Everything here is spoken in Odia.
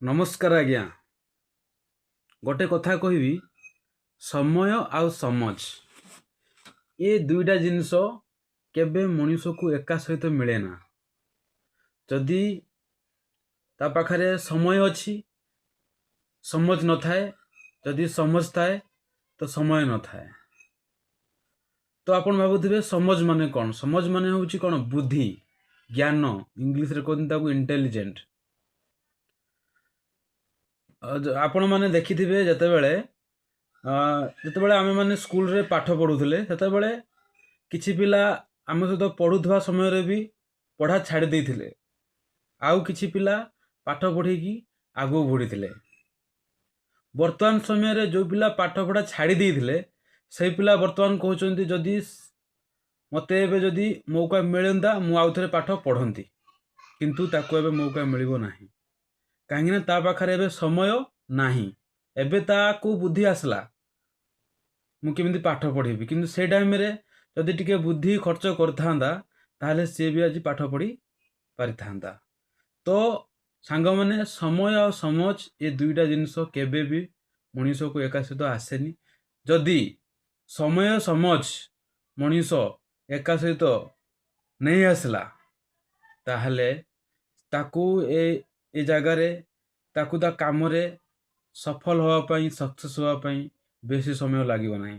नमस्कार आज्ञा। गोटे कथा कहबी समय आउ समझ ये दुईटा जिनस केबे मनुष्य को एका सहित मिले ना। जदि ता पाखरे समय अच्छी समझ न थाए, जदि समझ थाए तो समय न थाए। तो आपण भाबुथिबे समझ माने कौन? समझ माने होउची कौन? बुद्धि, ज्ञान। इंग्लिश रे कहते ताकू इंटेलिजेंट। आपण माने देखिथिबे ଯେତେବେଳେ ଆମେମାନେ ସ୍କୁଲରେ ପାଠ ପଢ଼ୁଥିଲେ ସେତେବେଳେ କିଛି ପିଲା ଆମ ସହିତ ପଢ଼ୁଥିବା ସମୟରେ ବି ପଢ଼ା ଛାଡ଼ି ଦେଇଥିଲେ, ଆଉ କିଛି ପିଲା ପାଠ ପଢ଼ିକି ଆଗକୁ ବଢ଼ିଥିଲେ। ବର୍ତ୍ତମାନ ସମୟରେ ଯେଉଁ ପିଲା ପାଠ ପଢ଼ା ଛାଡ଼ି ଦେଇଥିଲେ ସେଇ ପିଲା ବର୍ତ୍ତମାନ କହୁଛନ୍ତି ଯଦି ମୋତେ ଏବେ ଯଦି ମୌକା ମିଳନ୍ତା ମୁଁ ଆଉ ଥରେ ପାଠ ପଢ଼ନ୍ତି, କିନ୍ତୁ ତାକୁ ଏବେ ମୌକା ମିଳିବ ନାହିଁ। କାହିଁକିନା ତା ପାଖରେ ଏବେ ସମୟ ନାହିଁ। ଏବେ ତାକୁ ବୁଦ୍ଧି ଆସିଲା ମୁଁ କେମିତି ପାଠ ପଢ଼ିବି, କିନ୍ତୁ ସେ ଟାଇମ୍ରେ ଯଦି ଟିକେ ବୁଦ୍ଧି ଖର୍ଚ୍ଚ କରିଥାନ୍ତା ତାହେଲେ ସିଏ ବି ଆଜି ପାଠ ପଢ଼ି ପାରିଥାନ୍ତା। ତ ସାଙ୍ଗମାନେ, ସମୟ ଆଉ ସମଝ ଏ ଦୁଇଟା ଜିନିଷ କେବେ ବି ମଣିଷକୁ ଏକା ସହିତ ଆସେନି। ଯଦି ସମୟ ସମଝ ମଣିଷ ଏକା ସହିତ ନେଇ ଆସିଲା ତାହେଲେ ତାକୁ ଏ ଜାଗାରେ ତାକୁ ତା କାମରେ ସଫଳ ହେବା ପାଇଁ, ସକ୍ସେସ୍ ହେବା ପାଇଁ ବେଶୀ ସମୟ ଲାଗିବ ନାହିଁ।